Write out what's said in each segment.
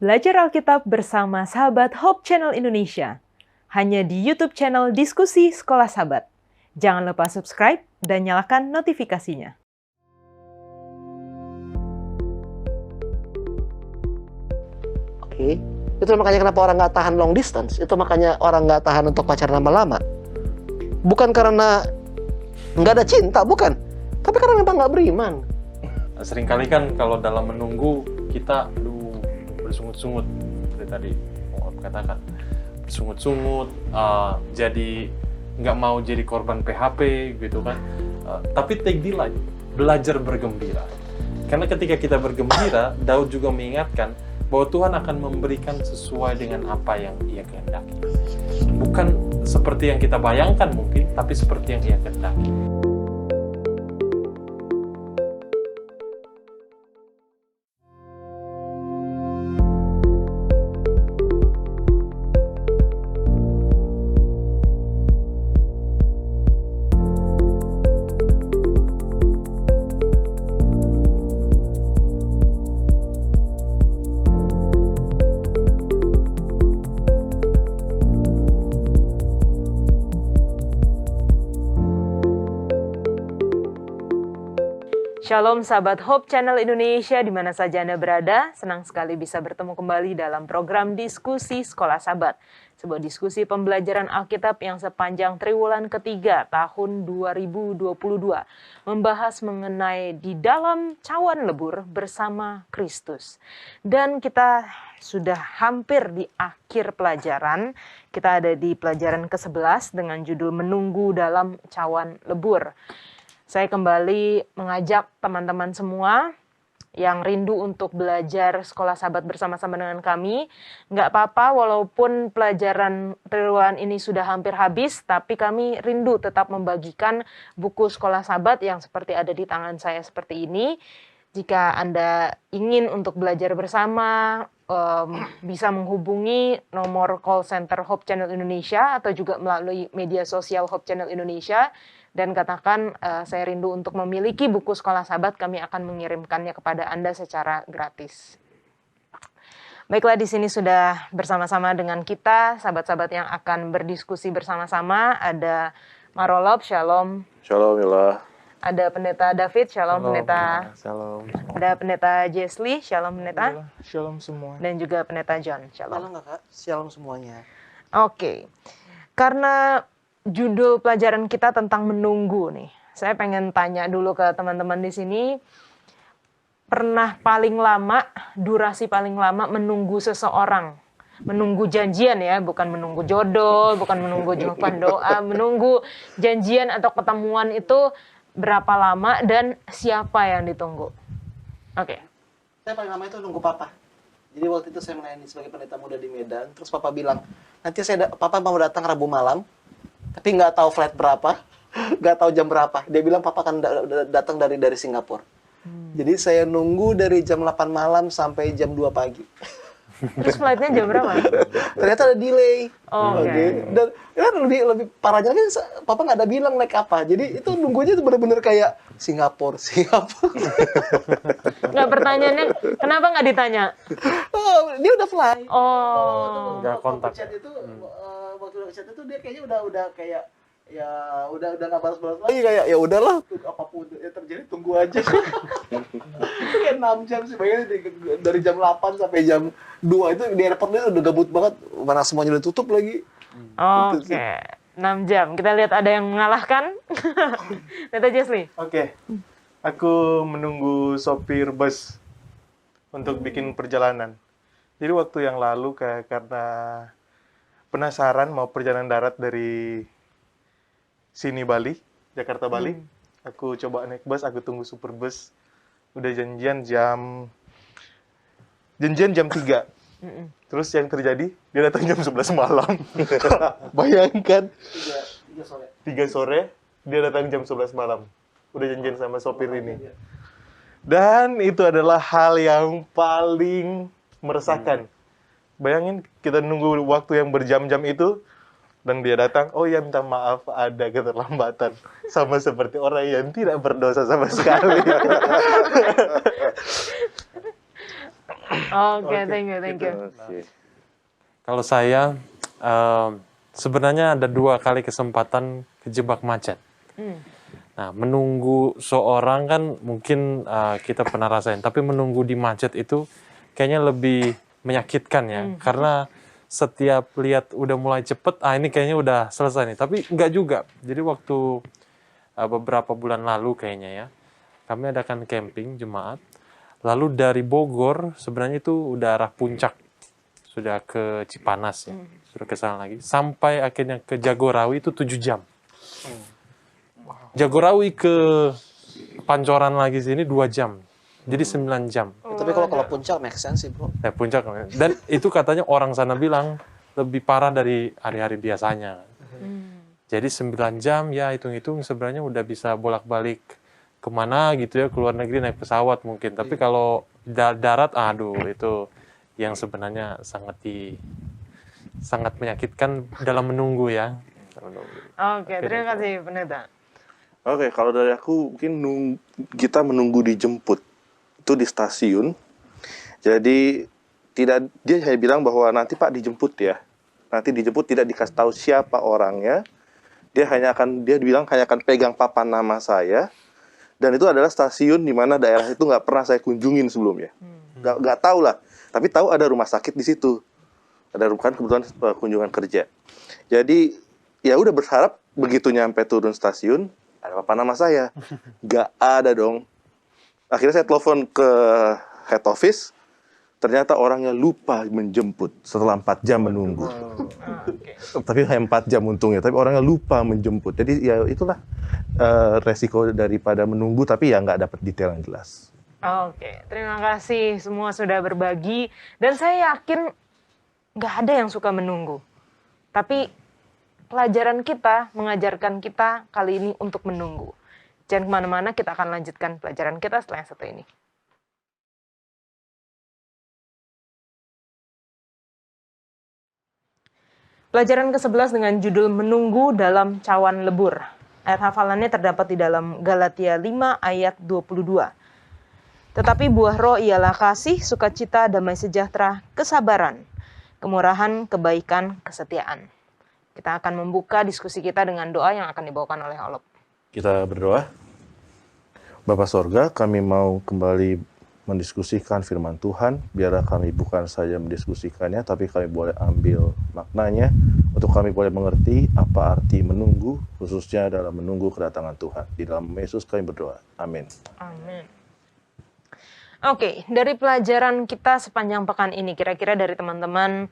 Belajar Alkitab bersama sahabat Hope Channel Indonesia. Hanya di YouTube channel Diskusi Sekolah Sahabat. Jangan lupa subscribe dan nyalakan notifikasinya. Oke, itu makanya kenapa orang nggak tahan long distance. Itu makanya orang nggak tahan untuk pacaran lama-lama. Bukan karena nggak ada cinta, bukan. Tapi karena memang nggak beriman. Seringkali kan kalau dalam menunggu kita bersungut-sungut seperti tadi Om katakan, bersungut-sungut, jadi nggak mau jadi korban PHP gitu kan. Tapi take delight, belajar bergembira. Karena ketika kita bergembira, Daud juga mengingatkan bahwa Tuhan akan memberikan sesuai dengan apa yang Ia kehendaki. Bukan seperti yang kita bayangkan mungkin, tapi seperti yang Ia kehendaki. Shalom sahabat Hope Channel Indonesia di mana saja Anda berada. Senang sekali bisa bertemu kembali dalam program Diskusi Sekolah Sahabat. Sebuah diskusi pembelajaran Alkitab yang sepanjang triwulan ketiga tahun 2022 membahas mengenai di dalam cawan lebur bersama Kristus. Dan kita sudah hampir di akhir pelajaran. Kita ada di pelajaran ke-11 dengan judul Menunggu dalam Cawan Lebur. Saya kembali mengajak teman-teman semua yang rindu untuk belajar sekolah sahabat bersama-sama dengan kami. Nggak apa-apa walaupun pelajaran triwulan ini sudah hampir habis, tapi kami rindu tetap membagikan buku sekolah sahabat yang seperti ada di tangan saya seperti ini. Jika Anda ingin untuk belajar bersama, bisa menghubungi nomor call center Hope Channel Indonesia atau juga melalui media sosial Hope Channel Indonesia. Dan katakan, saya rindu untuk memiliki buku sekolah sahabat, kami akan mengirimkannya kepada Anda secara gratis. Baiklah, di sini sudah bersama-sama dengan kita, sahabat-sahabat yang akan berdiskusi bersama-sama. Ada Marolop, Shalom. Shalom, Yola. Ada Pendeta David, Shalom Pendeta. Shalom. Ada Pendeta Jesli, Shalom Pendeta. Shalom semua. Dan juga Pendeta John, Shalom. Halo nggak Kak? Shalom semuanya. Oke, karena judul pelajaran kita tentang menunggu nih. Saya pengen tanya dulu ke teman-teman di sini, pernah paling lama, durasi paling lama menunggu seseorang? Menunggu janjian ya, bukan menunggu jodoh, bukan menunggu jawaban doa, menunggu janjian atau ketemuan itu berapa lama dan siapa yang ditunggu? Oke. Saya paling lama itu nunggu Papa. Jadi waktu itu saya melayani sebagai pendeta muda di Medan, terus Papa bilang, nanti Papa mau datang Rabu malam, tapi nggak tahu flight berapa, nggak tahu jam berapa. Dia bilang Papa akan datang dari Singapura. Jadi saya nunggu dari jam 8 malam sampai jam 2 pagi. Terus flightnya jam berapa? Ternyata ada delay. Oke. Dan ya, lebih parahnya kan Papa nggak ada bilang naik apa. Jadi itu nunggunya itu benar-benar kayak Singapura. Nggak, pertanyaannya, kenapa nggak ditanya? Oh, dia udah fly. Oh. Nggak kontak. Waktu udah chat itu dia kayaknya udah kayak ya udah nggak balas-balas lagi, kayak ya udahlah, apapun yang terjadi tunggu aja. Itu kayak 6 jam sih, bayangin dari jam 8 sampai jam 2 itu di airportnya udah gabut banget, mana semuanya udah tutup lagi. Oke, 6 jam. Kita lihat ada yang mengalahkan. Pendeta Jesli. Oke. Aku menunggu sopir bus untuk bikin perjalanan. Jadi waktu yang lalu karena penasaran mau perjalanan darat dari sini Bali, Jakarta Bali. Aku coba naik bus, aku tunggu super bus. Udah janjian jam 3. Terus yang terjadi, dia datang jam 11 malam. Bayangkan. 3 sore, dia datang jam 11 malam. Udah janjian sama sopir ini. Dan itu adalah hal yang paling meresahkan. Bayangin kita nunggu waktu yang berjam-jam itu, dan dia datang, oh ya minta maaf ada keterlambatan. Sama seperti orang yang tidak berdosa sama sekali. Oke, thank you, thank you. Oke. Kalau saya sebenarnya ada 2 kali kesempatan kejebak macet. Nah, menunggu seorang kan mungkin kita pernah rasain, tapi menunggu di macet itu kayaknya lebih menyakitkan ya, karena setiap lihat udah mulai cepet, ini kayaknya udah selesai nih, tapi enggak juga. Jadi waktu beberapa bulan lalu kayaknya ya, kami adakan camping jemaat, lalu dari Bogor sebenarnya itu udah arah puncak, sudah ke Cipanas ya, sudah ke sana lagi, sampai akhirnya ke Jagorawi itu 7 jam. Jagorawi ke Pancoran lagi sini 2 jam. Jadi 9 jam. Tapi kalau puncak make sense sih bro. Ya, puncak. Dan itu katanya orang sana bilang lebih parah dari hari-hari biasanya. Jadi 9 jam ya hitung-hitung sebenarnya udah bisa bolak-balik kemana gitu ya, ke luar negeri naik pesawat mungkin. Tapi kalau darat, aduh itu yang sebenarnya sangat menyakitkan dalam menunggu ya. Oke, terima kasih Pendeta. Oke, kalau dari aku mungkin kita menunggu dijemput itu di stasiun. Jadi dia hanya bilang bahwa nanti Pak dijemput ya. Nanti dijemput, tidak dikasih tahu siapa orangnya. Dia bilang hanya akan pegang papan nama saya. Dan itu adalah stasiun di mana daerah itu nggak pernah saya kunjungin sebelumnya. Nggak tahu lah. Tapi tahu ada rumah sakit di situ. Ada kebetulan kunjungan kerja. Jadi ya udah berharap begitu nyampe turun stasiun ada papan nama saya. Nggak ada dong. Akhirnya saya telepon ke head office. Ternyata orangnya lupa menjemput setelah 4 jam menunggu. Tapi hanya 4 jam untungnya. Tapi orangnya lupa menjemput. Jadi ya itulah resiko daripada menunggu. Tapi ya nggak dapat detail yang jelas. Oke, terima kasih semua sudah berbagi. Dan saya yakin nggak ada yang suka menunggu. Tapi pelajaran kita mengajarkan kita kali ini untuk menunggu. Jangan kemana-mana, kita akan lanjutkan pelajaran kita setelah yang satu ini. Pelajaran ke-11 dengan judul Menunggu dalam Cawan Lebur. Ayat hafalannya terdapat di dalam Galatia 5 ayat 22. Tetapi buah roh ialah kasih, sukacita, damai sejahtera, kesabaran, kemurahan, kebaikan, kesetiaan. Kita akan membuka diskusi kita dengan doa yang akan dibawakan oleh Olop. Kita berdoa. Bapa Sorga, kami mau kembali mendiskusikan firman Tuhan. Biarlah kami bukan saja mendiskusikannya, tapi kami boleh ambil maknanya, untuk kami boleh mengerti apa arti menunggu, khususnya dalam menunggu kedatangan Tuhan. Di dalam Yesus kami berdoa. Amin. Amin. Oke, dari pelajaran kita sepanjang pekan ini, kira-kira dari teman-teman,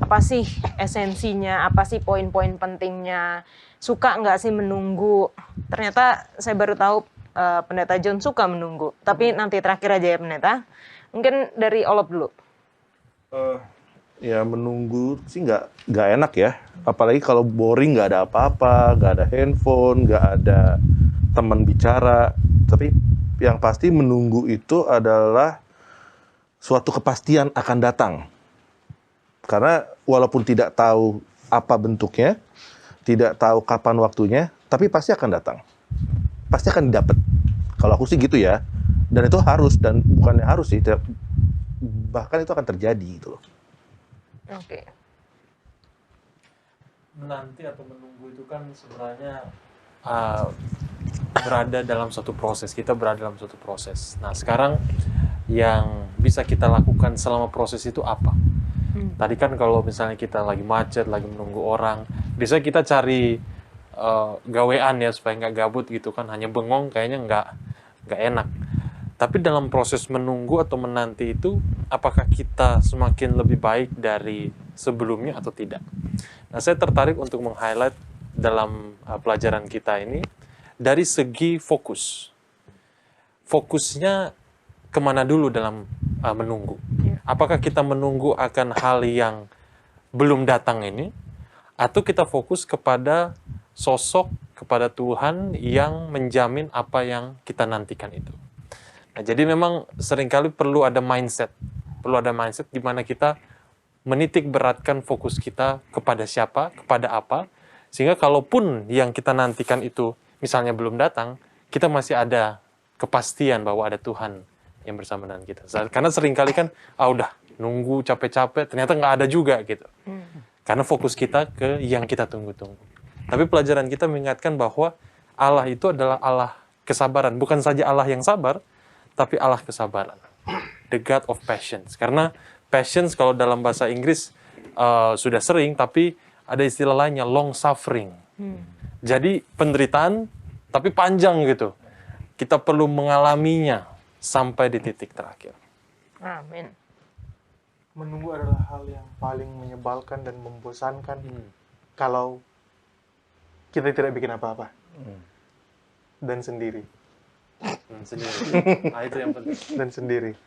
apa sih esensinya, apa sih poin-poin pentingnya, suka nggak sih menunggu? Ternyata saya baru tahu Pendeta John suka menunggu, tapi nanti terakhir aja ya Pendeta. Mungkin dari Olop dulu. Ya menunggu sih nggak enak ya, apalagi kalau boring, nggak ada apa-apa, nggak ada handphone, nggak ada teman bicara. Tapi yang pasti menunggu itu adalah suatu kepastian akan datang. Karena walaupun tidak tahu apa bentuknya, tidak tahu kapan waktunya, tapi pasti akan datang. Pasti akan didapat. Kalau aku sih gitu ya. Dan itu harus, dan bukannya harus sih, bahkan itu akan terjadi gitu loh. Oke. Menanti atau menunggu itu kan sebenarnya berada dalam suatu proses. Kita berada dalam suatu proses. Nah, sekarang yang bisa kita lakukan selama proses itu apa? Tadi kan kalau misalnya kita lagi macet, lagi menunggu orang, biasanya kita cari gawean ya supaya nggak gabut gitu kan, hanya bengong kayaknya nggak enak. Tapi dalam proses menunggu atau menanti itu, apakah kita semakin lebih baik dari sebelumnya atau tidak? Nah, saya tertarik untuk meng-highlight dalam pelajaran kita ini dari segi fokus. Fokusnya kemana dulu dalam menunggu? Apakah kita menunggu akan hal yang belum datang ini, atau kita fokus kepada sosok, kepada Tuhan yang menjamin apa yang kita nantikan itu. Nah, jadi memang seringkali perlu ada mindset di mana kita menitik beratkan fokus kita kepada siapa, kepada apa, sehingga kalaupun yang kita nantikan itu misalnya belum datang, kita masih ada kepastian bahwa ada Tuhan yang bersama dengan kita. Karena seringkali kan, udah nunggu capek-capek, ternyata nggak ada juga gitu. Karena fokus kita ke yang kita tunggu-tunggu. Tapi pelajaran kita mengingatkan bahwa Allah itu adalah Allah kesabaran. Bukan saja Allah yang sabar, tapi Allah kesabaran. The God of patience. Karena patience kalau dalam bahasa Inggris sudah sering, tapi ada istilah lainnya, long suffering. Jadi penderitaan, tapi panjang gitu. Kita perlu mengalaminya sampai di titik terakhir. Amin. Menunggu adalah hal yang paling menyebalkan dan membosankan kalau kita tidak bikin apa-apa. Dan sendiri. Nah, itu yang penting. Dan sendiri.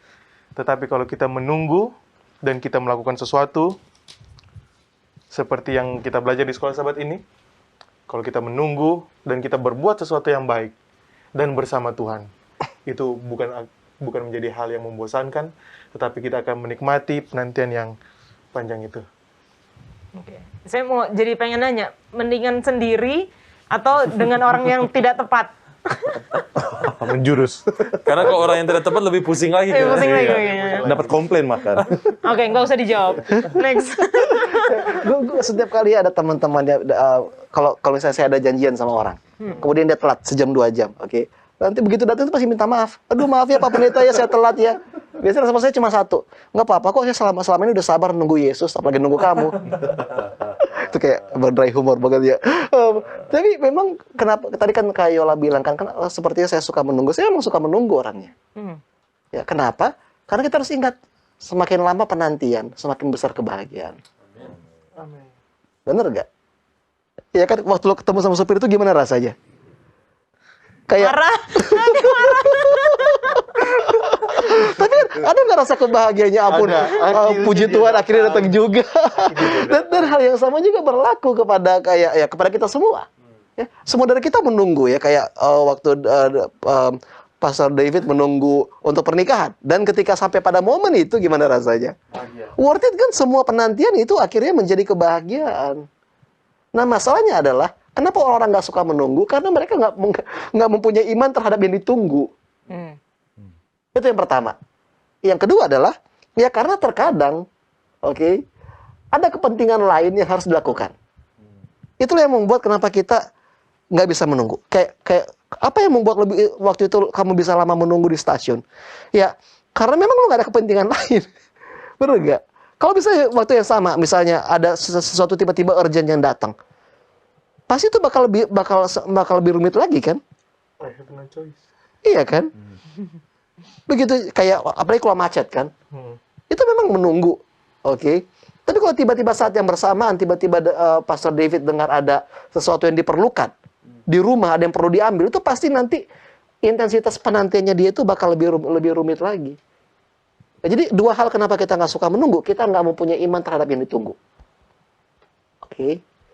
Tetapi kalau kita menunggu dan kita melakukan sesuatu seperti yang kita belajar di sekolah sahabat ini, kalau kita menunggu dan kita berbuat sesuatu yang baik dan bersama Tuhan, itu bukan menjadi hal yang membosankan, tetapi kita akan menikmati penantian yang panjang itu. Oke. Saya mau jadi pengen nanya, mendingan sendiri atau dengan orang yang tidak tepat? Menjurus. Karena kalau orang yang tidak tepat lebih pusing lagi. Pusing lagi. Dapat komplain makan. Oke, nggak usah dijawab. Next. Gue setiap kali ada teman-teman kalau misalnya saya ada janjian sama orang, kemudian dia telat sejam 2 jam, oke. Nanti begitu datang itu pasti minta maaf. Aduh maaf ya Pak Pendeta ya saya telat ya. Biasanya respon saya cuma satu, nggak apa-apa kok saya selama ini udah sabar nunggu Yesus, apalagi nunggu kamu. Itu kayak berdry humor banget ya. Tapi memang kenapa tadi kan kayak Yola bilang kan sepertinya saya suka menunggu. Saya memang suka menunggu orangnya. Ya kenapa? Karena kita harus ingat semakin lama penantian, semakin besar kebahagiaan. Amin. Bener nggak? Ya kan waktu lo ketemu sama supir itu gimana rasanya? Kayak Marah. tapi ada nggak rasa kebahagiaannya ampun? Puji Tuhan akhirnya datang juga. dan hal yang sama juga berlaku kepada kepada kita semua. Ya, semua dari kita menunggu ya kayak waktu Pastor David menunggu untuk pernikahan dan ketika sampai pada momen itu gimana rasanya? Worth it kan semua penantian itu akhirnya menjadi kebahagiaan. Nah masalahnya adalah kenapa orang nggak suka menunggu? Karena mereka nggak mempunyai iman terhadap yang ditunggu. Itu yang pertama. Yang kedua adalah ya karena terkadang, ada kepentingan lain yang harus dilakukan. Itulah yang membuat kenapa kita nggak bisa menunggu. Kayak apa yang membuat waktu itu kamu bisa lama menunggu di stasiun? Ya karena memang lu nggak ada kepentingan lain, benar nggak? Kalau misalnya waktu yang sama, misalnya ada sesuatu tiba-tiba urgent yang datang, pasti itu bakal lebih rumit lagi kan? I have no choice. Iya kan? Begitu kayak apalagi kalau macet kan? Itu memang menunggu, Tapi kalau tiba-tiba saat yang bersamaan, tiba-tiba Pastor David dengar ada sesuatu yang diperlukan di rumah, ada yang perlu diambil, itu pasti nanti intensitas penantiannya dia itu bakal lebih rumit lagi. Nah, jadi 2 hal kenapa kita nggak suka menunggu, kita nggak mempunyai iman terhadap yang ditunggu.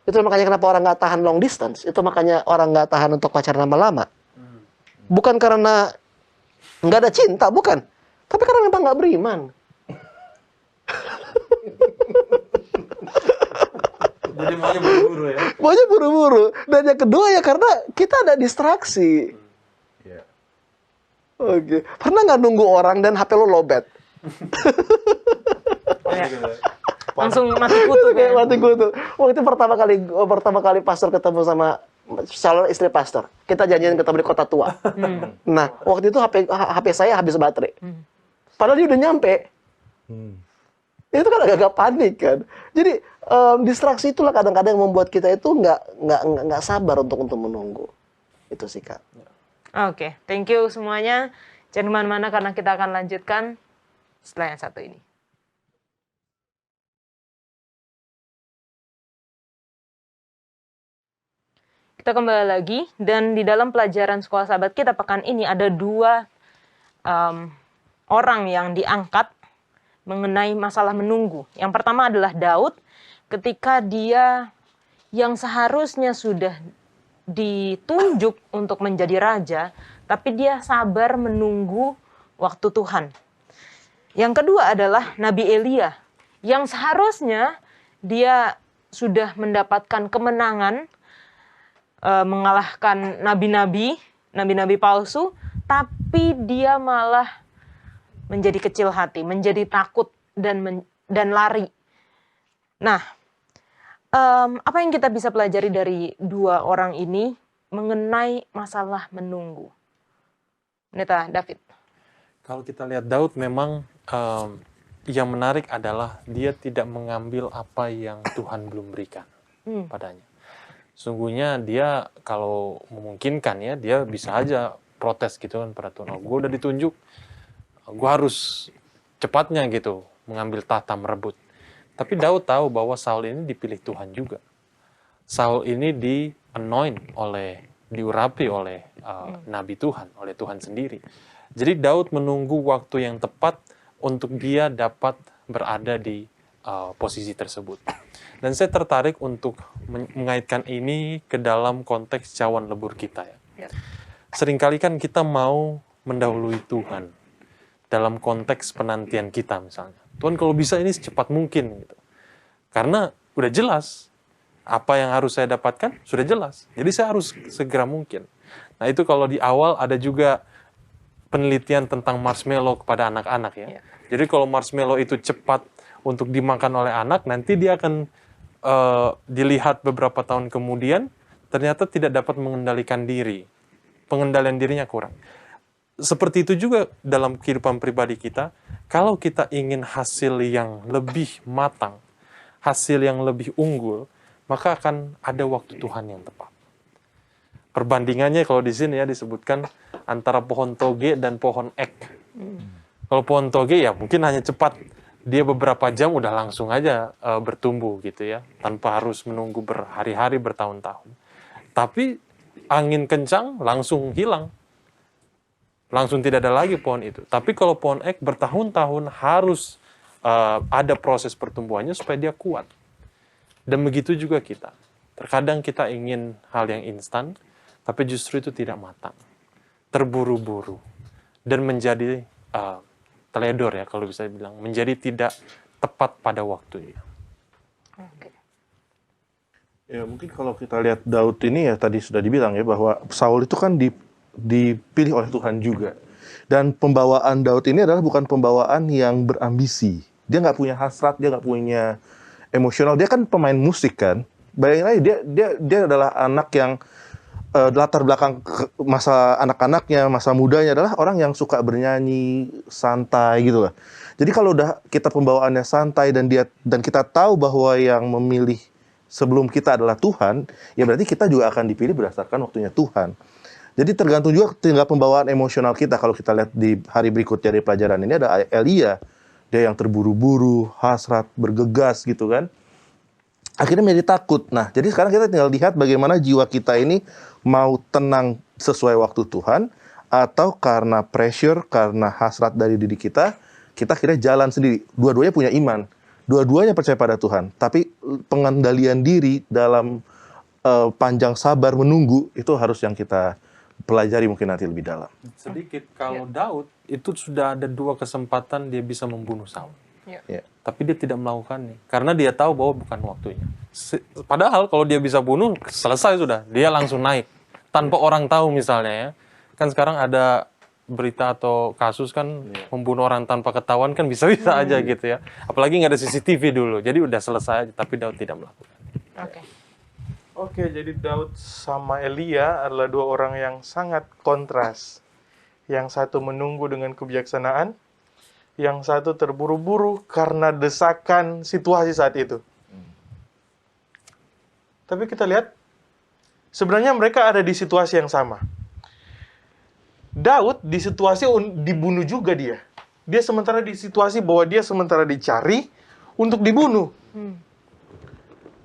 Itu makanya kenapa orang nggak tahan long distance, itu makanya orang nggak tahan untuk pacaran lama-lama. Bukan karena nggak ada cinta, bukan. Tapi karena memang nggak beriman. Jadi maunya buru-buru ya. Maunya buru-buru. Dan yang kedua ya karena kita ada distraksi. Pernah nggak nunggu orang dan HP lo lowbat? Langsung mati kutu kan? Mati kutu. Waktu itu pertama kali pastor ketemu sama calon istri pastor. Kita janjian ketemu di Kota Tua. Nah, waktu itu HP saya habis baterai. Padahal dia udah nyampe. Itu kan agak-agak panik kan. Jadi distraksi itulah kadang-kadang yang membuat kita itu nggak sabar untuk menunggu. Itu sih Kak. Oke, thank you semuanya. Jangan kemana-mana karena kita akan lanjutkan setelah yang satu ini. Kita kembali lagi, dan di dalam pelajaran Sekolah Sahabat kita pekan ini ada 2 orang yang diangkat mengenai masalah menunggu. Yang pertama adalah Daud, ketika dia yang seharusnya sudah ditunjuk untuk menjadi raja, tapi dia sabar menunggu waktu Tuhan. Yang kedua adalah Nabi Elia, yang seharusnya dia sudah mendapatkan kemenangan, mengalahkan nabi-nabi palsu, tapi dia malah menjadi kecil hati, menjadi takut dan lari. Nah, apa yang kita bisa pelajari dari dua orang ini mengenai masalah menunggu? Pendeta David. Kalau kita lihat Daud memang yang menarik adalah dia tidak mengambil apa yang Tuhan belum berikan padanya. Sungguhnya dia kalau memungkinkan ya, dia bisa aja protes gitu kan pada Tuhan. Oh, gue udah ditunjuk, gue harus cepatnya gitu mengambil tahta merebut. Tapi Daud tahu bahwa Saul ini dipilih Tuhan juga. Saul ini diurapi oleh Nabi Tuhan, oleh Tuhan sendiri. Jadi Daud menunggu waktu yang tepat untuk dia dapat berada di posisi tersebut. Dan saya tertarik untuk mengaitkan ini ke dalam konteks cawan lebur kita ya. Seringkali kan kita mau mendahului Tuhan dalam konteks penantian kita misalnya. Tuhan kalau bisa ini secepat mungkin gitu. Karena udah jelas apa yang harus saya dapatkan sudah jelas. Jadi saya harus segera mungkin. Nah itu kalau di awal ada juga penelitian tentang marshmallow kepada anak-anak ya. Jadi kalau marshmallow itu cepat untuk dimakan oleh anak, nanti dia akan dilihat beberapa tahun kemudian ternyata tidak dapat mengendalikan diri. Pengendalian dirinya kurang. Seperti itu juga dalam kehidupan pribadi kita, kalau kita ingin hasil yang lebih matang, hasil yang lebih unggul, maka akan ada waktu Tuhan yang tepat. Perbandingannya kalau di sini ya disebutkan antara pohon toge dan pohon ek. Kalau pohon toge ya mungkin hanya cepat, dia beberapa jam udah langsung aja bertumbuh gitu ya, tanpa harus menunggu berhari-hari, bertahun-tahun. Tapi angin kencang langsung hilang. Langsung tidak ada lagi pohon itu. Tapi kalau pohon ek bertahun-tahun harus ada proses pertumbuhannya supaya dia kuat. Dan begitu juga kita. Terkadang kita ingin hal yang instan, tapi justru itu tidak matang. Terburu-buru. Dan menjadi teledor ya kalau bisa dibilang. Menjadi tidak tepat pada waktunya. Oke. Ya mungkin kalau kita lihat Daud ini ya tadi sudah dibilang ya bahwa Saul itu kan dipilih oleh Tuhan juga. Dan pembawaan Daud ini adalah bukan pembawaan yang berambisi. Dia nggak punya hasrat, dia nggak punya emosional. Dia kan pemain musik kan. Bayangin aja dia adalah anak yang latar belakang masa anak-anaknya, masa mudanya adalah orang yang suka bernyanyi, santai gitu lah. Jadi kalau udah kita pembawaannya santai dan kita tahu bahwa yang memilih sebelum kita adalah Tuhan, ya berarti kita juga akan dipilih berdasarkan waktunya Tuhan. Jadi tergantung juga tinggal pembawaan emosional kita. Kalau kita lihat di hari berikutnya dari pelajaran ini ada Elia, dia yang terburu-buru, hasrat, bergegas gitu kan. Akhirnya menjadi takut. Nah, jadi sekarang kita tinggal lihat bagaimana jiwa kita ini mau tenang sesuai waktu Tuhan, atau karena pressure, karena hasrat dari diri kita akhirnya jalan sendiri. Dua-duanya punya iman, dua-duanya percaya pada Tuhan, tapi pengendalian diri dalam panjang sabar menunggu, itu harus yang kita pelajari mungkin nanti lebih dalam. Sedikit, kalau Daud, itu sudah ada 2 kesempatan dia bisa membunuh Saul. Ya. Tapi dia tidak melakukannya karena dia tahu bahwa bukan waktunya. Padahal kalau dia bisa bunuh, selesai sudah, dia langsung naik tanpa orang tahu misalnya ya. Kan sekarang ada berita atau kasus kan membunuh orang tanpa ketahuan kan bisa-bisa aja gitu ya. Apalagi nggak ada CCTV dulu, jadi udah selesai aja. Tapi Daud tidak melakukan. Oke, jadi Daud sama Elia adalah 2 orang yang sangat kontras. Yang satu menunggu dengan kebijaksanaan, yang satu terburu-buru karena desakan situasi saat itu. Tapi kita lihat, sebenarnya mereka ada di situasi yang sama. Daud di situasi dibunuh juga dia. Dia sementara di situasi bahwa dia sementara dicari untuk dibunuh.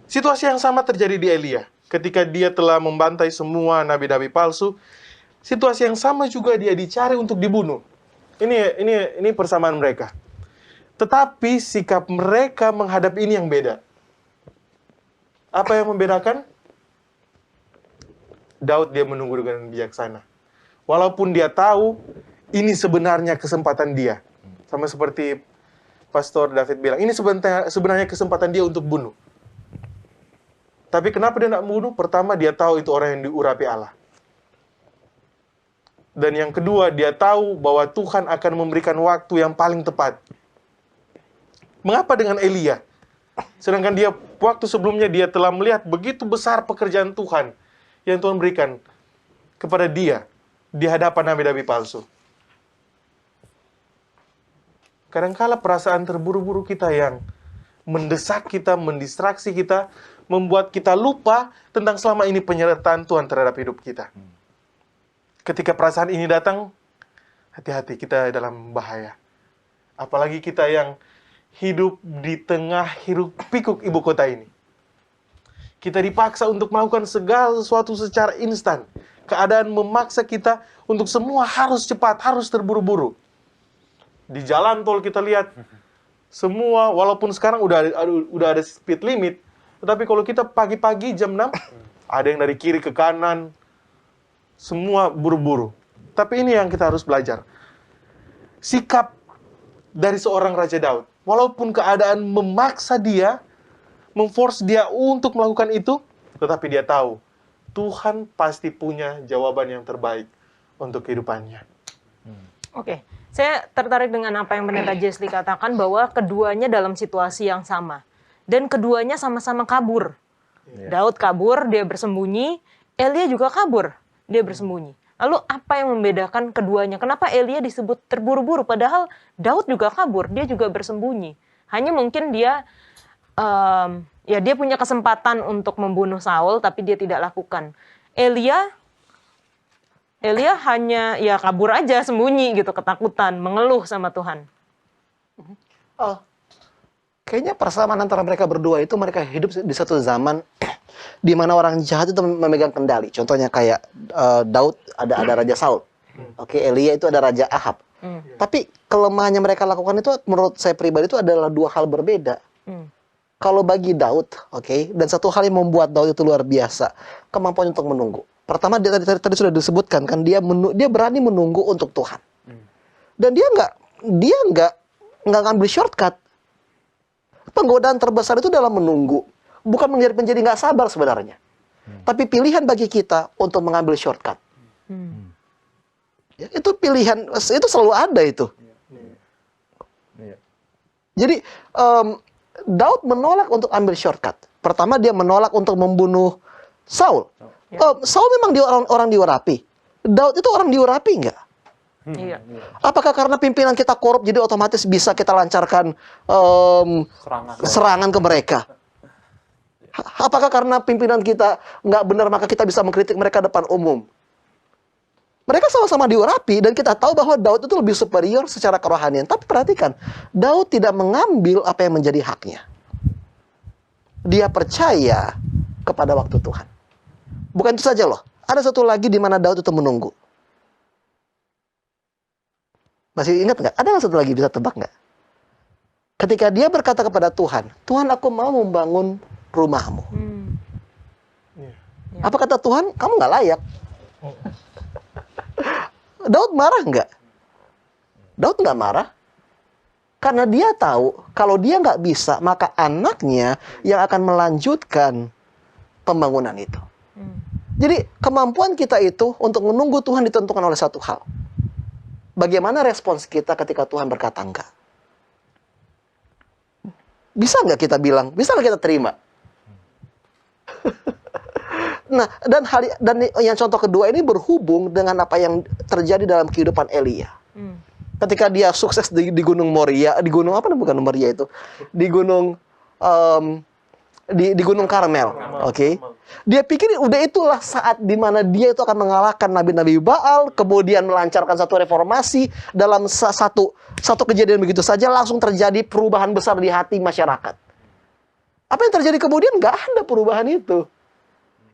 Situasi yang sama terjadi di Elia. Ketika dia telah membantai semua nabi-nabi palsu, situasi yang sama juga dia dicari untuk dibunuh. Ini persamaan mereka. Tetapi sikap mereka menghadap ini yang beda. Apa yang membedakan? Daud dia menunggu dengan bijaksana. Walaupun dia tahu ini sebenarnya kesempatan dia. Sama seperti Pastor David bilang, ini sebenarnya kesempatan dia untuk bunuh. Tapi kenapa dia tidak bunuh? Pertama, dia tahu itu orang yang diurapi Allah. Dan yang kedua, dia tahu bahwa Tuhan akan memberikan waktu yang paling tepat. Mengapa dengan Elia? Sedangkan dia, waktu sebelumnya dia telah melihat begitu besar pekerjaan Tuhan yang Tuhan berikan kepada dia di hadapan nabi-nabi palsu. Kadangkala perasaan terburu-buru kita yang mendesak kita, mendistraksi kita, membuat kita lupa tentang selama ini penyertaan Tuhan terhadap hidup kita. Ketika perasaan ini datang, hati-hati, kita dalam bahaya. Apalagi kita yang hidup di tengah hiruk pikuk ibu kota ini. Kita dipaksa untuk melakukan segala sesuatu secara instan. Keadaan memaksa kita untuk semua harus cepat, harus terburu-buru. Di jalan tol kita lihat semua, walaupun sekarang udah ada speed limit, tetapi kalau kita pagi-pagi jam 6, ada yang dari kiri ke kanan, semua buru-buru. Tapi ini yang kita harus belajar. Sikap dari seorang Raja Daud, walaupun keadaan memaksa dia, memforce dia untuk melakukan itu, tetapi dia tahu, Tuhan pasti punya jawaban yang terbaik untuk kehidupannya. Oke, saya tertarik dengan apa yang Pendeta Jesli katakan bahwa keduanya dalam situasi yang sama. Dan keduanya sama-sama kabur. Daud kabur, dia bersembunyi. Elia juga kabur, dia bersembunyi. Lalu apa yang membedakan keduanya? Kenapa Elia disebut terburu-buru? Padahal Daud juga kabur, dia juga bersembunyi. Hanya mungkin dia dia punya kesempatan untuk membunuh Saul, tapi dia tidak lakukan. Elia hanya ya kabur aja, sembunyi gitu, ketakutan, mengeluh sama Tuhan. Kayaknya persamaan antara mereka berdua itu, mereka hidup di satu zaman di mana orang jahat itu memegang kendali. Contohnya kayak Daud ada Raja Saul. Oke, Elia itu ada Raja Ahab. Tapi kelemahannya mereka lakukan itu menurut saya pribadi itu adalah dua hal berbeda. Kalau bagi Daud, dan satu hal yang membuat Daud itu luar biasa, kemampuan untuk menunggu. Pertama, tadi sudah disebutkan kan, dia berani menunggu untuk Tuhan. Dan dia nggak ngambil shortcut. Penggodaan terbesar itu dalam menunggu, bukan menjadi nggak sabar sebenarnya. Tapi pilihan bagi kita untuk mengambil shortcut. Ya, itu pilihan, itu selalu ada itu. Jadi Daud menolak untuk ambil shortcut. Pertama, dia menolak untuk membunuh Saul. Saul memang orang diurapi. Daud itu orang diurapi nggak? Apakah karena pimpinan kita korup jadi otomatis bisa kita lancarkan serangan ke mereka? Apakah karena pimpinan kita nggak benar maka kita bisa mengkritik mereka depan umum? Mereka sama-sama diurapi dan kita tahu bahwa Daud itu lebih superior secara kerohanian. Tapi perhatikan, Daud tidak mengambil apa yang menjadi haknya. Dia percaya kepada waktu Tuhan. Bukan itu saja loh. Ada satu lagi di mana Daud itu menunggu. Masih ingat nggak? Ada nggak satu lagi, bisa tebak nggak? Ketika dia berkata kepada Tuhan, Tuhan, aku mau membangun rumahmu. Apa kata Tuhan? Kamu nggak layak. Daud marah nggak? Daud nggak marah. Karena dia tahu, kalau dia nggak bisa, maka anaknya yang akan melanjutkan pembangunan itu. Jadi kemampuan kita itu untuk menunggu Tuhan ditentukan oleh satu hal. Bagaimana respons kita ketika Tuhan berkata enggak? Bisa nggak kita bilang? Bisa nggak kita terima? Nah, dan yang contoh kedua ini berhubung dengan apa yang terjadi dalam kehidupan Elia. Ketika dia sukses di Gunung Moria, di gunung apa? Bukan Moria itu, di Gunung di Gunung Karmel, Dia pikir udah itulah saat dimana dia itu akan mengalahkan nabi-nabi Baal, kemudian melancarkan satu reformasi dalam satu kejadian begitu saja langsung terjadi perubahan besar di hati masyarakat. Apa yang terjadi kemudian? Nggak ada perubahan itu.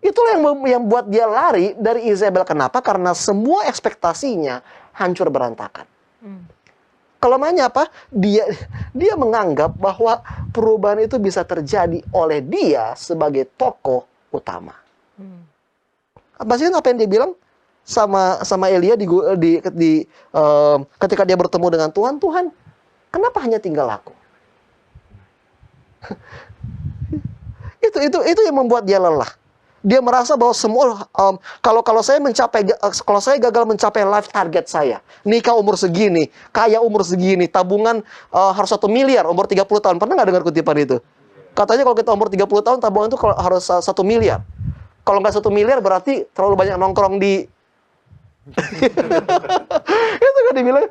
Itulah yang buat dia lari dari Izebel. Kenapa? Karena semua ekspektasinya hancur berantakan. Kelemahannya apa? Dia menganggap bahwa perubahan itu bisa terjadi oleh dia sebagai tokoh utama. Apa yang dia bilang sama Elia ketika dia bertemu dengan Tuhan, Tuhan, kenapa hanya tinggal aku? itu yang membuat dia lelah. Dia merasa bahwa semua kalau saya gagal mencapai life target saya, nikah umur segini, kaya umur segini, tabungan harus 1 miliar umur 30 tahun. Pernah nggak dengar kutipan itu? Katanya kalau kita umur 30 tahun tabungan itu harus 1 miliar. Kalau nggak 1 miliar berarti terlalu banyak nongkrong di itu kan dibilang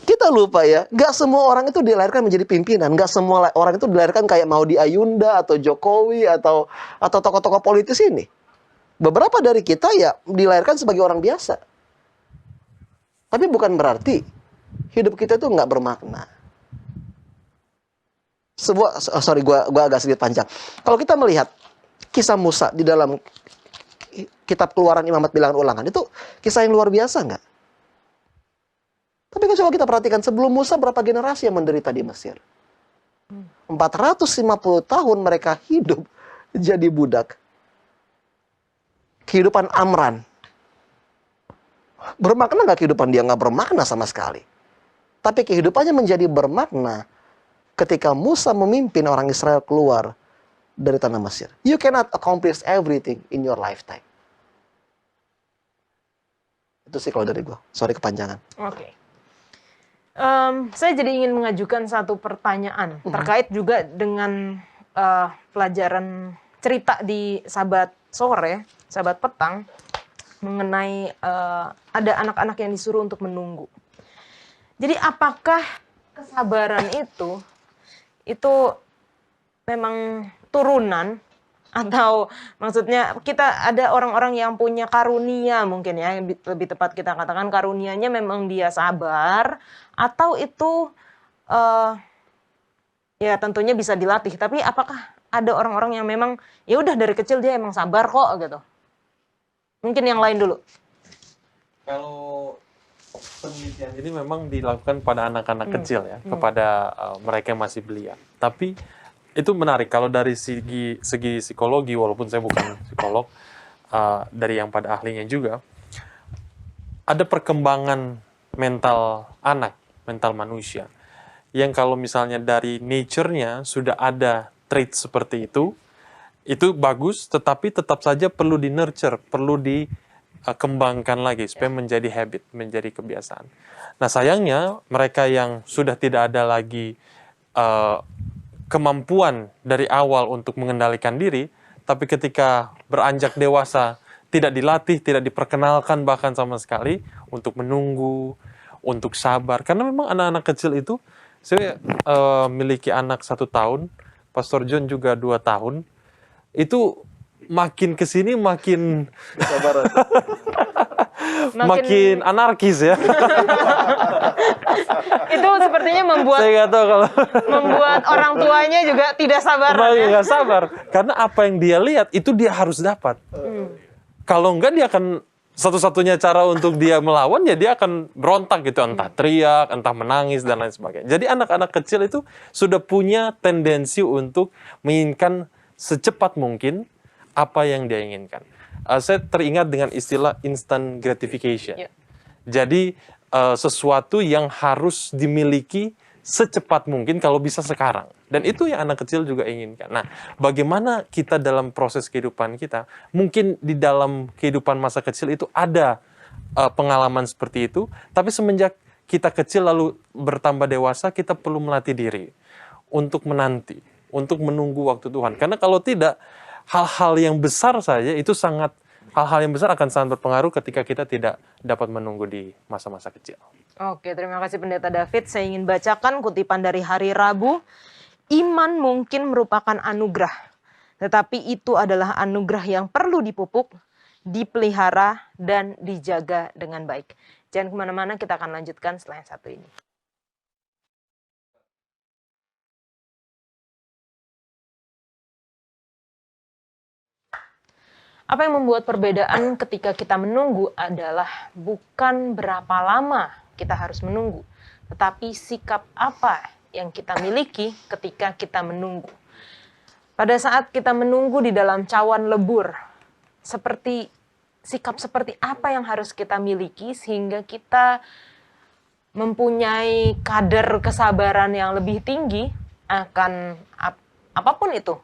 kita lupa ya, nggak semua orang itu dilahirkan menjadi pimpinan, nggak semua orang itu dilahirkan kayak Maudy Ayunda atau Jokowi atau tokoh-tokoh politis ini. Beberapa dari kita ya dilahirkan sebagai orang biasa. Tapi bukan berarti hidup kita itu nggak bermakna. Gua agak sedikit panjang. Kalau kita melihat kisah Musa di dalam kitab Keluaran, Imamat, Bilangan, Ulangan, itu kisah yang luar biasa nggak? Tapi kan coba kita perhatikan, sebelum Musa berapa generasi yang menderita di Mesir? 450 tahun mereka hidup jadi budak. Kehidupan Amran. Bermakna nggak kehidupan dia? Nggak bermakna sama sekali. Tapi kehidupannya menjadi bermakna ketika Musa memimpin orang Israel keluar dari tanah Mesir. You cannot accomplish everything in your lifetime. Itu sih kalau dari gue. Sorry kepanjangan. Oke. Saya jadi ingin mengajukan satu pertanyaan terkait juga dengan pelajaran cerita di Sabat sore, Sabat petang, mengenai ada anak-anak yang disuruh untuk menunggu. Jadi apakah kesabaran itu memang turunan, atau maksudnya kita ada orang-orang yang punya karunia, mungkin ya lebih tepat kita katakan karunianya memang dia sabar, atau itu ya tentunya bisa dilatih, tapi apakah ada orang-orang yang memang ya udah dari kecil dia emang sabar kok gitu? Mungkin yang lain dulu. Kalau penelitian ini memang dilakukan pada anak-anak kecil ya, kepada mereka yang masih belia. Tapi itu menarik kalau dari segi psikologi, walaupun saya bukan psikolog, dari yang pada ahlinya juga, ada perkembangan mental anak, mental manusia, yang kalau misalnya dari nature-nya sudah ada trait seperti itu bagus, tetapi tetap saja perlu di-nurture, perlu dikembangkan lagi supaya menjadi habit, menjadi kebiasaan. Nah sayangnya mereka yang sudah tidak ada lagi kemampuan dari awal untuk mengendalikan diri, tapi ketika beranjak dewasa tidak dilatih, tidak diperkenalkan bahkan sama sekali untuk menunggu, untuk sabar. Karena memang anak-anak kecil itu, saya miliki anak 1 tahun, Pastor John juga 2 tahun, itu makin kesini makin makin anarkis ya. Itu sepertinya membuat Saya nggak tahu kalau membuat orang tuanya juga tidak sabar. nggak sabar, karena apa yang dia lihat itu dia harus dapat. Kalau enggak dia akan, satu-satunya cara untuk dia melawan ya dia akan berontak gitu, entah teriak, entah menangis dan lain sebagainya. Jadi anak-anak kecil itu sudah punya tendensi untuk menginginkan secepat mungkin apa yang dia inginkan. Saya teringat dengan istilah instant gratification. Ya. Jadi sesuatu yang harus dimiliki secepat mungkin kalau bisa sekarang. Dan itu yang anak kecil juga inginkan. Nah, bagaimana kita dalam proses kehidupan kita, mungkin di dalam kehidupan masa kecil itu ada pengalaman seperti itu, tapi semenjak kita kecil lalu bertambah dewasa, kita perlu melatih diri untuk menanti, untuk menunggu waktu Tuhan. Karena kalau tidak, hal-hal yang besar saja itu hal-hal yang besar akan sangat berpengaruh ketika kita tidak dapat menunggu di masa-masa kecil. Oke, terima kasih Pendeta David. Saya ingin bacakan kutipan dari hari Rabu. Iman mungkin merupakan anugerah, tetapi itu adalah anugerah yang perlu dipupuk, dipelihara, dan dijaga dengan baik. Jangan kemana-mana, kita akan lanjutkan setelah yang satu ini. Apa yang membuat perbedaan ketika kita menunggu adalah bukan berapa lama kita harus menunggu, tetapi sikap apa yang kita miliki ketika kita menunggu. Pada saat kita menunggu di dalam cawan lebur, sikap seperti apa yang harus kita miliki sehingga kita mempunyai kadar kesabaran yang lebih tinggi akan apapun itu.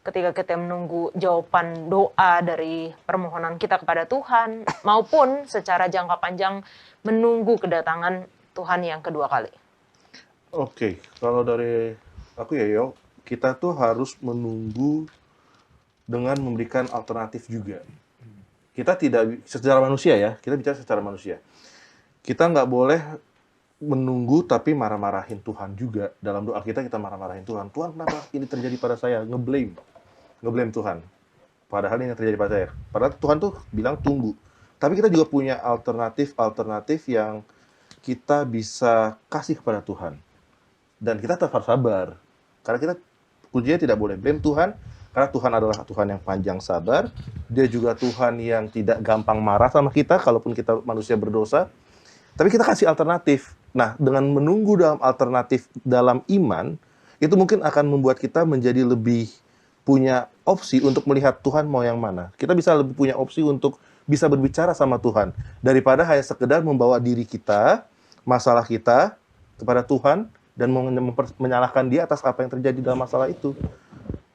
ketika kita menunggu jawaban doa dari permohonan kita kepada Tuhan, maupun secara jangka panjang menunggu kedatangan Tuhan yang kedua kali. Oke, kalau dari aku ya Yo, kita tuh harus menunggu dengan memberikan alternatif juga. Kita tidak, secara manusia ya, kita bicara secara manusia. Kita nggak boleh menunggu tapi marah-marahin Tuhan juga. Dalam doa kita marah-marahin Tuhan. Tuhan, kenapa ini terjadi pada saya? Ngeblame Tuhan. Padahal ini yang terjadi pada saya. Padahal Tuhan tuh bilang tunggu. Tapi kita juga punya alternatif yang kita bisa kasih kepada Tuhan. Dan kita tetap harus sabar. Karena kita kuncinya tidak boleh blame Tuhan. Karena Tuhan adalah Tuhan yang panjang sabar. Dia juga Tuhan yang tidak gampang marah sama kita, kalaupun kita manusia berdosa. Tapi kita kasih alternatif. Nah, dengan menunggu dalam alternatif dalam iman, itu mungkin akan membuat kita menjadi lebih punya opsi untuk melihat Tuhan mau yang mana. Kita bisa lebih punya opsi untuk bisa berbicara sama Tuhan. Daripada hanya sekedar membawa diri kita, masalah kita, kepada Tuhan, dan menyalahkan dia atas apa yang terjadi dalam masalah itu.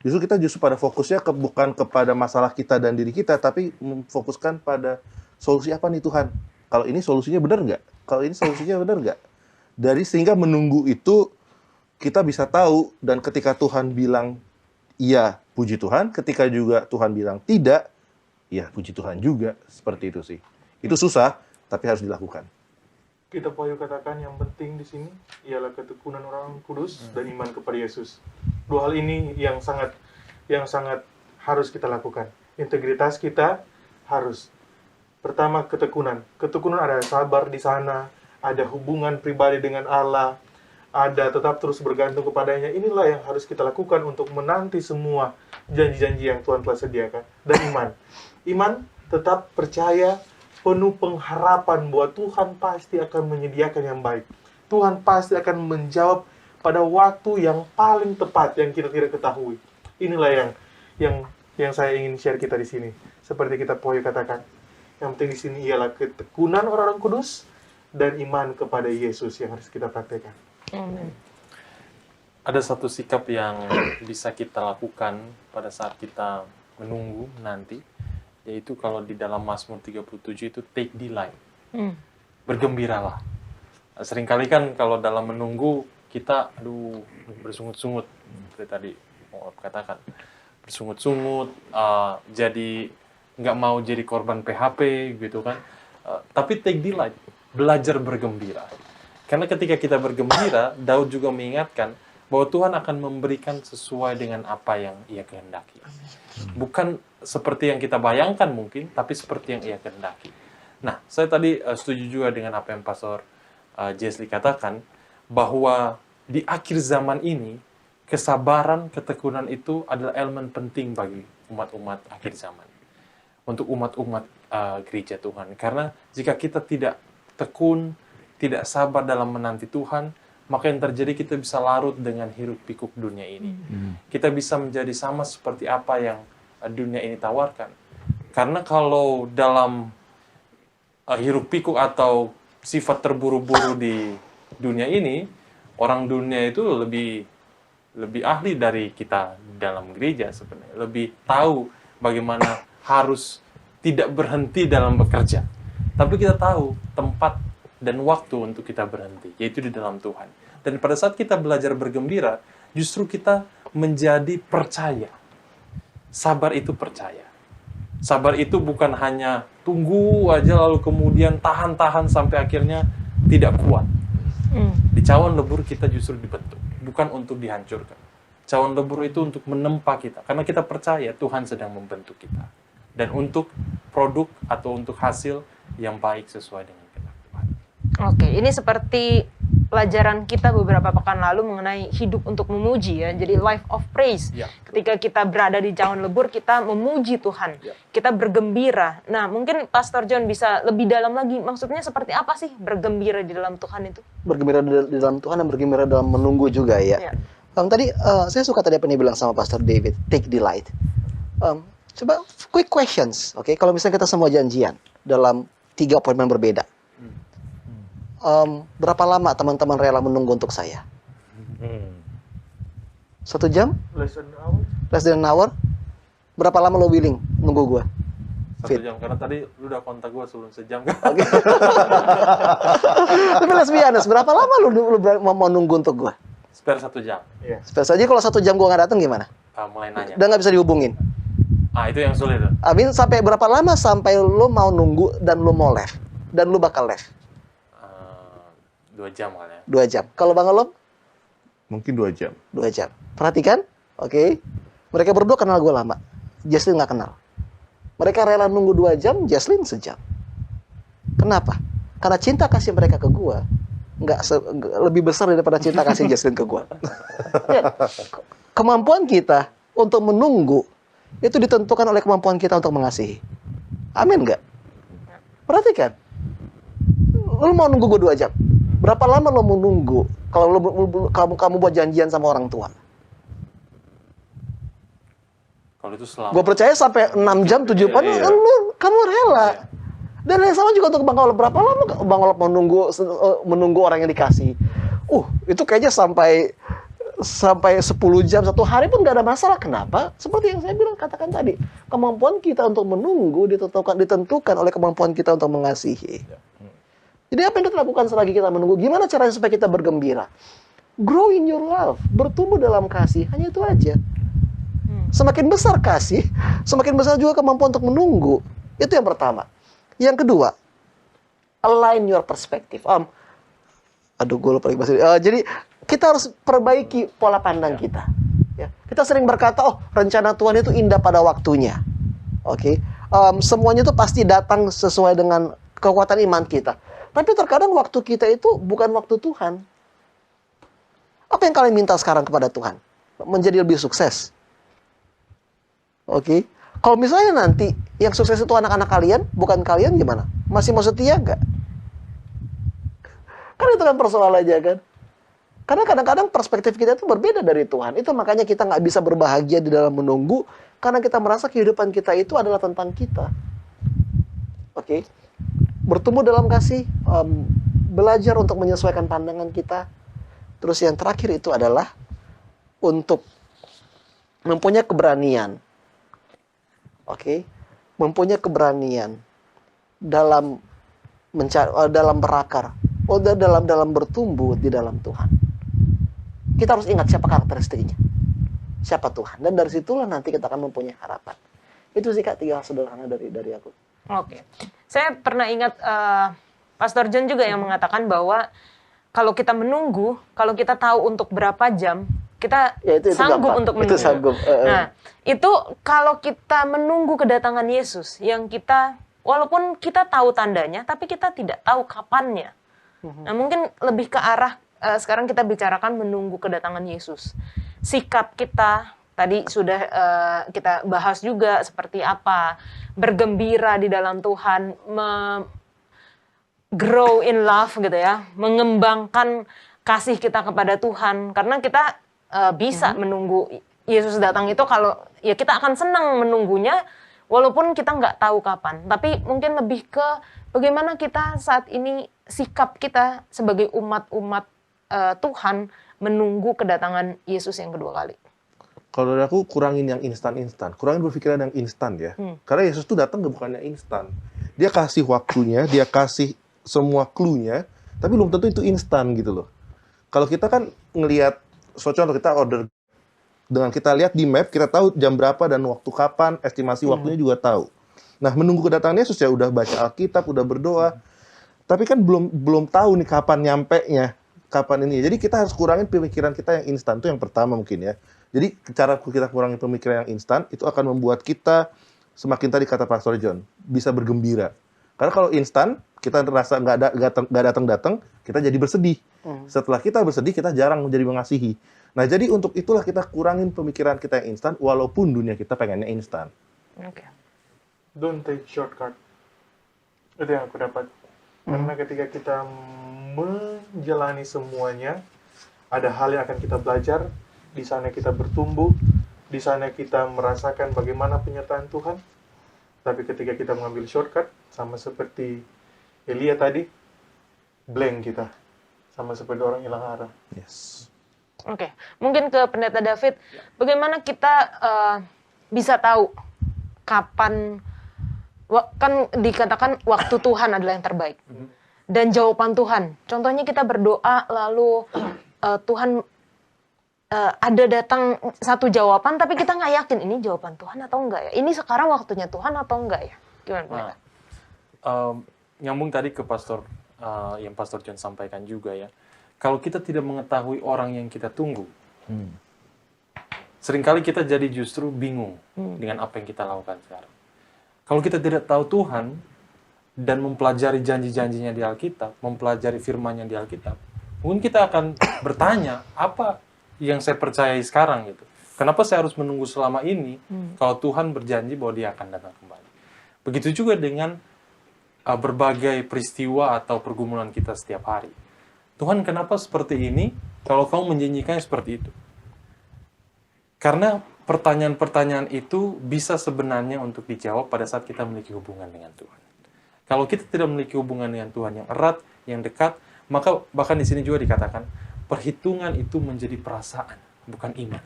Kita pada fokusnya bukan kepada masalah kita dan diri kita, tapi memfokuskan pada solusi apa nih Tuhan. Kalau ini solusinya benar nggak? Kalau ini solusinya benar nggak? Sehingga menunggu itu kita bisa tahu, dan ketika Tuhan bilang iya, puji Tuhan. Ketika juga Tuhan bilang tidak, ya puji Tuhan juga. Seperti itu sih. Itu susah, tapi harus dilakukan. Kita Payu katakan yang penting di sini ialah ketekunan orang kudus dan iman kepada Yesus. Dua hal ini yang sangat harus kita lakukan. Integritas kita harus. Pertama, ketekunan. Ketekunan ada sabar di sana, ada hubungan pribadi dengan Allah, ada tetap terus bergantung kepadanya. Inilah yang harus kita lakukan untuk menanti semua janji-janji yang Tuhan telah sediakan. Dan iman. Iman tetap percaya, penuh pengharapan bahwa Tuhan pasti akan menyediakan yang baik. Tuhan pasti akan menjawab pada waktu yang paling tepat yang kita tidak ketahui. Inilah yang saya ingin share kita di sini. Seperti kita Poyo katakan. Yang penting di sini ialah ketekunan orang-orang kudus dan iman kepada Yesus yang harus kita praktekkan. Amin. Ada satu sikap yang bisa kita lakukan pada saat kita menunggu nanti, yaitu kalau di dalam Mazmur 37 itu take delight. Bergembiralah. Seringkali kan kalau dalam menunggu kita bersungut-sungut, seperti tadi katakan, bersungut-sungut, jadi nggak mau jadi korban PHP gitu kan. Tapi take delight, belajar bergembira. Karena ketika kita bergembira, Daud juga mengingatkan bahwa Tuhan akan memberikan sesuai dengan apa yang Ia kehendaki. Bukan seperti yang kita bayangkan mungkin, tapi seperti yang Ia kehendaki. Nah, saya tadi setuju juga dengan apa yang Pastor Jesli katakan, bahwa di akhir zaman ini, kesabaran, ketekunan itu adalah elemen penting bagi umat-umat akhir zaman. Untuk umat-umat gereja Tuhan. Karena jika kita tidak tekun, tidak sabar dalam menanti Tuhan, maka yang terjadi kita bisa larut dengan hiruk pikuk dunia ini. Kita bisa menjadi sama seperti apa yang dunia ini tawarkan. Karena kalau dalam hiruk pikuk atau sifat terburu-buru di dunia ini, orang dunia itu lebih ahli dari kita dalam gereja sebenarnya. Lebih tahu bagaimana harus tidak berhenti dalam bekerja. Tapi kita tahu tempat dan waktu untuk kita berhenti, yaitu di dalam Tuhan. Dan pada saat kita belajar bergembira, justru kita menjadi percaya. Sabar itu percaya. Sabar itu bukan hanya tunggu aja lalu kemudian tahan-tahan sampai akhirnya tidak kuat. Di cawan lebur kita justru dibentuk, bukan untuk dihancurkan. Cawan lebur itu untuk menempa kita, karena kita percaya Tuhan sedang membentuk kita. Dan untuk produk atau untuk hasil yang baik sesuai dengan kehendak Tuhan. Oke, ini seperti pelajaran kita beberapa pekan lalu mengenai hidup untuk memuji ya. Jadi life of praise. Ya. Ketika kita berada di cawan lebur, kita memuji Tuhan. Ya. Kita bergembira. Nah, mungkin Pastor John bisa lebih dalam lagi. Maksudnya seperti apa sih bergembira di dalam Tuhan itu? Bergembira di dalam Tuhan dan bergembira dalam menunggu juga ya. Ya. Tadi saya suka tadi apa yang dibilang sama Pastor David, take delight. Coba quick questions, oke? Kalau misalnya kita semua janjian dalam 3 appointment berbeda, berapa lama teman-teman rela menunggu untuk saya? 1 jam? Less than an hour? less than an hour, berapa lama lo willing nunggu gue? 1 jam, karena tadi lu udah kontak gue sebelum sejam kan. Oke. Tapi let's be honest, berapa lama lu mau nunggu untuk gue? Spare 1 jam. Iya. Spesial aja kalau 1 jam gue nggak datang gimana? Mulai nanya. Udah nggak bisa dihubungin. Itu yang sulit tuh. Amin, sampai berapa lama sampai lo mau nunggu dan lo mau left? Dan lo bakal left? 2 jam kali ya. 2 jam. Kalau Bang Olom? Mungkin 2 jam. 2 jam. Perhatikan, oke. Mereka berdua kenal gue lama. Jesslyn nggak kenal. Mereka rela nunggu 2 jam, Jesslyn sejam. Kenapa? Karena cinta kasih mereka ke gue lebih besar daripada cinta kasih Jesslyn ke gue. Ya, kemampuan kita untuk menunggu itu ditentukan oleh kemampuan kita untuk mengasihi. Amin nggak? Perhatikan. Lu mau nunggu gue 2 jam. Berapa lama lo mau nunggu kalau kamu buat janjian sama orang tua? Kalau itu selama. Gue percaya sampai 6 jam, 7 jam, kamu rela. Dan yang sama juga untuk Bang Olop. Berapa lama Bang Olop menunggu orang yang dikasih? Itu kayaknya sampai 10 jam, 1 hari pun gak ada masalah. Kenapa? Seperti yang saya katakan tadi. Kemampuan kita untuk menunggu ditentukan oleh kemampuan kita untuk mengasihi. Jadi apa yang kita lakukan selagi kita menunggu? Gimana caranya supaya kita bergembira? Grow in your love. Bertumbuh dalam kasih. Hanya itu aja. Semakin besar kasih, semakin besar juga kemampuan untuk menunggu. Itu yang pertama. Yang kedua, align your perspective. Gue lupa lagi bahasa. Jadi kita harus perbaiki pola pandang kita. Ya. Kita sering berkata, rencana Tuhan itu indah pada waktunya. Oke, semuanya itu pasti datang sesuai dengan kekuatan iman kita. Tapi terkadang waktu kita itu bukan waktu Tuhan. Apa yang kalian minta sekarang kepada Tuhan? Menjadi lebih sukses. Oke. Kalau misalnya nanti yang sukses itu anak-anak kalian, bukan kalian, gimana? Masih mau setia nggak? Kan itu kan persoalan aja kan? Karena kadang-kadang perspektif kita itu berbeda dari Tuhan. Itu makanya kita nggak bisa berbahagia di dalam menunggu, karena kita merasa kehidupan kita itu adalah tentang kita. Oke. Bertumbuh dalam kasih, belajar untuk menyesuaikan pandangan kita. Terus yang terakhir itu adalah untuk mempunyai keberanian. Oke, mempunyai keberanian dalam berakar, dalam bertumbuh di dalam Tuhan. Kita harus ingat siapa karakteristiknya, siapa Tuhan, dan dari situlah nanti kita akan mempunyai harapan. Itu sih Kak, 3 hal sederhana dari aku. Oke, saya pernah ingat Pastor John juga yang mengatakan bahwa kalau kita menunggu, kalau kita tahu untuk berapa jam, kita itu sanggup gampang. untuk menunggu. Itu sanggup. Nah, itu kalau kita menunggu kedatangan Yesus, yang kita, walaupun kita tahu tandanya, tapi kita tidak tahu kapannya. Nah, mungkin lebih ke arah, sekarang kita bicarakan menunggu kedatangan Yesus. Sikap kita, tadi sudah kita bahas juga seperti apa, bergembira di dalam Tuhan, grow in love gitu ya, mengembangkan kasih kita kepada Tuhan, karena kita bisa menunggu Yesus datang itu, kalau ya kita akan senang menunggunya walaupun kita nggak tahu kapan. Tapi mungkin lebih ke bagaimana kita saat ini, sikap kita sebagai umat-umat Tuhan menunggu kedatangan Yesus yang kedua kali. Kalau dari aku, kurangin yang instan-instan. Kurangin berpikiran yang instan ya. Karena Yesus tuh datang bukannya instan. Dia kasih waktunya, dia kasih semua clue-nya, tapi belum tentu itu instan gitu loh. Kalau kita kan ngelihat, contoh kita order, dengan kita lihat di map, kita tahu jam berapa dan waktu kapan, estimasi waktunya juga tahu. Nah, menunggu kedatangan Yesus ya udah baca Alkitab, udah berdoa, tapi kan belum tahu nih kapan nyampe-nya, kapan ini. Jadi kita harus kurangin pemikiran kita yang instan, itu yang pertama mungkin ya. Jadi cara kita kurangin pemikiran yang instan, itu akan membuat kita, semakin tadi kata Pastor John, bisa bergembira. Karena kalau instan, kita merasa nggak datang-datang, kita jadi bersedih. Setelah kita bersedih, kita jarang menjadi mengasihi. Nah, jadi untuk itulah kita kurangin pemikiran kita yang instan, walaupun dunia kita pengennya instan. Oke. Don't take shortcut. Itu yang aku dapat. Karena ketika kita menjalani semuanya, ada hal yang akan kita belajar, di sana kita bertumbuh, di sana kita merasakan bagaimana penyertaan Tuhan. Tapi ketika kita mengambil shortcut, sama seperti Elia tadi, blank kita. Sama seperti orang hilang arah. Yes. Oke, mungkin ke Pendeta David, bagaimana kita bisa tahu kapan, kan dikatakan waktu Tuhan adalah yang terbaik, dan jawaban Tuhan. Contohnya kita berdoa lalu Tuhan ada datang satu jawaban, tapi kita nggak yakin ini jawaban Tuhan atau enggak ya? Ini sekarang waktunya Tuhan atau enggak ya? Gimana Pendeta? Nyambung tadi ke yang Pastor John sampaikan juga ya. Kalau kita tidak mengetahui orang yang kita tunggu, seringkali kita jadi justru bingung dengan apa yang kita lakukan sekarang. Kalau kita tidak tahu Tuhan dan mempelajari janji-janjinya di Alkitab, mempelajari firman-Nya di Alkitab, mungkin kita akan bertanya, apa yang saya percayai sekarang gitu? Kenapa saya harus menunggu selama ini kalau Tuhan berjanji bahwa Dia akan datang kembali? Begitu juga dengan berbagai peristiwa atau pergumulan kita setiap hari. Tuhan, kenapa seperti ini kalau kamu menjanjikannya seperti itu? Karena pertanyaan-pertanyaan itu bisa sebenarnya untuk dijawab pada saat kita memiliki hubungan dengan Tuhan. Kalau kita tidak memiliki hubungan dengan Tuhan yang erat, yang dekat, maka bahkan di sini juga dikatakan, perhitungan itu menjadi perasaan, bukan iman.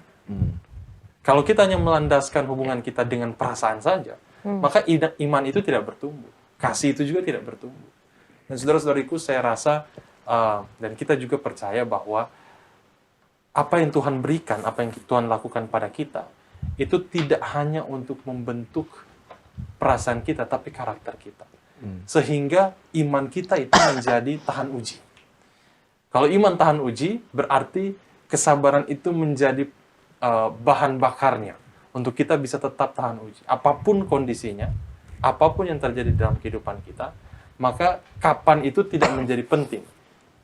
Kalau kita hanya melandaskan hubungan kita dengan perasaan saja, maka iman itu tidak bertumbuh. Kasih itu juga tidak bertumbuh. Dan saudara-saudariku, saya rasa dan kita juga percaya bahwa apa yang Tuhan berikan, apa yang Tuhan lakukan pada kita, itu tidak hanya untuk membentuk perasaan kita, tapi karakter kita. Sehingga iman kita itu menjadi tahan uji. Kalau iman tahan uji, berarti kesabaran itu menjadi bahan bakarnya untuk kita bisa tetap tahan uji. Apapun kondisinya, apapun yang terjadi dalam kehidupan kita, maka kapan itu tidak menjadi penting.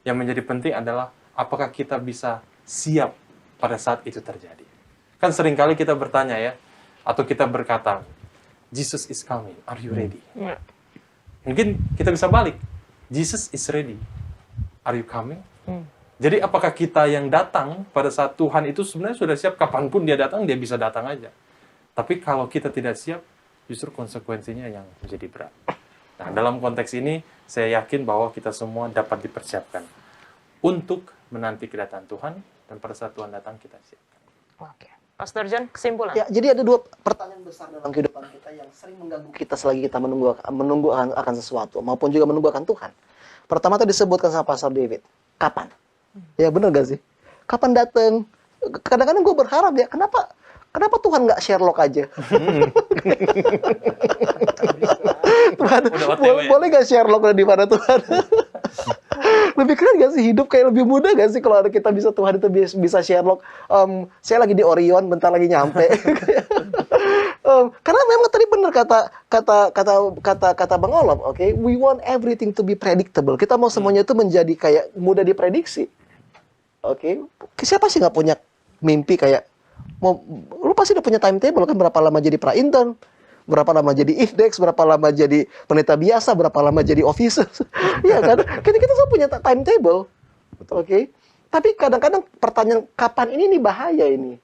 Yang menjadi penting adalah apakah kita bisa siap pada saat itu terjadi. Kan seringkali kita bertanya ya, atau kita berkata, Jesus is coming, are you ready? Mungkin kita bisa balik, Jesus is ready, are you coming? Jadi apakah kita yang datang pada saat Tuhan itu sebenarnya sudah siap, kapanpun Dia datang, Dia bisa datang aja. Tapi kalau kita tidak siap, justru konsekuensinya yang menjadi berat. Nah, dalam konteks ini, saya yakin bahwa kita semua dapat dipersiapkan untuk menanti kedatangan Tuhan, dan pada saat Tuhan datang, kita siapkan. Oke. Pastor John, kesimpulan. Ya, jadi ada dua pertanyaan besar dalam kehidupan kita yang sering mengganggu kita selagi kita menunggu akan sesuatu, maupun juga menunggu akan Tuhan. Pertama tadi disebutkan sama Pastor David, kapan? Ya benar gak sih? Kapan datang? Kadang-kadang gue berharap ya, kenapa Tuhan nggak Sherlock aja? Tuhan, boleh nggak Sherlock di mana Tuhan? Lebih keren gak sih hidup, kayak lebih mudah gak sih kalau kita bisa, Tuhan itu bisa Sherlock. Saya lagi di Orion, bentar lagi nyampe. Karena memang tadi benar kata Bang Olaf, oke? We want everything to be predictable. Kita mau semuanya itu menjadi kayak mudah diprediksi. Oke? Siapa sih nggak punya mimpi kayak lu pasti udah punya timetable kan, berapa lama jadi pra-intern, berapa lama jadi IFDEX, berapa lama jadi pendeta biasa, berapa lama jadi officer. Iya kan? Kita semua punya timetable. Oke? Tapi kadang-kadang pertanyaan kapan ini bahaya ini.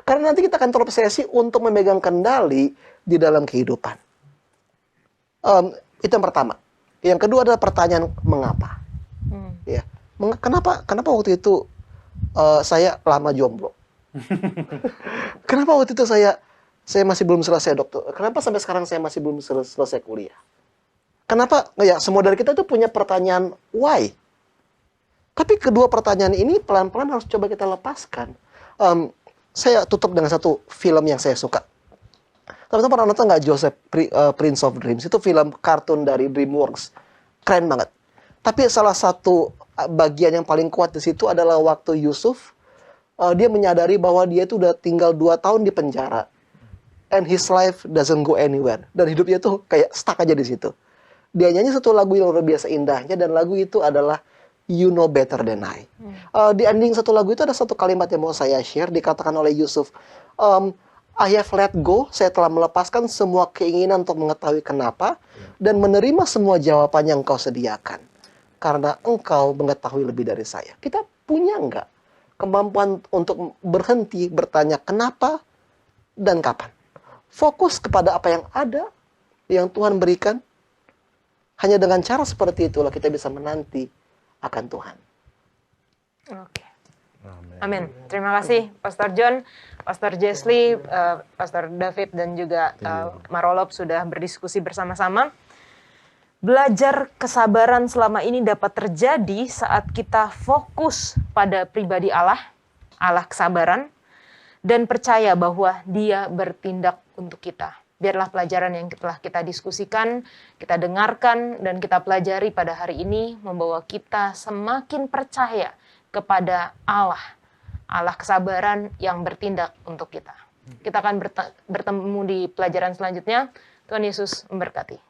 Karena nanti kita akan terobsesi untuk memegang kendali di dalam kehidupan. Itu yang pertama. Yang kedua adalah pertanyaan mengapa. Ya. Kenapa waktu itu saya lama jomblo? Kenapa waktu itu saya masih belum selesai dokter? Kenapa sampai sekarang saya masih belum selesai kuliah? Kenapa? Ya, semua dari kita itu punya pertanyaan why. Tapi kedua pertanyaan ini pelan-pelan harus coba kita lepaskan. Saya tutup dengan satu film yang saya suka. Teman-teman pernah nonton nggak Joseph Prince of Dreams? Itu film kartun dari DreamWorks. Keren banget. Tapi salah satu bagian yang paling kuat di situ adalah waktu Yusuf, dia menyadari bahwa dia itu udah tinggal 2 tahun di penjara. And his life doesn't go anywhere. Dan hidupnya tuh kayak stuck aja di situ. Dia nyanyi satu lagu yang luar biasa indahnya, dan lagu itu adalah You Know Better Than I. Di ending satu lagu itu ada satu kalimat yang mau saya share, dikatakan oleh Yusuf, I have let go, saya telah melepaskan semua keinginan untuk mengetahui kenapa, dan menerima semua jawaban yang engkau sediakan. Karena engkau mengetahui lebih dari saya. Kita punya nggak kemampuan untuk berhenti bertanya kenapa dan kapan? Fokus kepada apa yang ada, yang Tuhan berikan. Hanya dengan cara seperti itulah kita bisa menanti akan Tuhan. Oke. Amin. Terima kasih Pastor John, Pastor Jesli, Pastor David, dan juga Marolop sudah berdiskusi bersama-sama. Belajar kesabaran selama ini dapat terjadi saat kita fokus pada pribadi Allah, Allah kesabaran, dan percaya bahwa Dia bertindak untuk kita. Biarlah pelajaran yang telah kita diskusikan, kita dengarkan, dan kita pelajari pada hari ini membawa kita semakin percaya kepada Allah, Allah kesabaran yang bertindak untuk kita. Kita akan bertemu di pelajaran selanjutnya. Tuhan Yesus memberkati.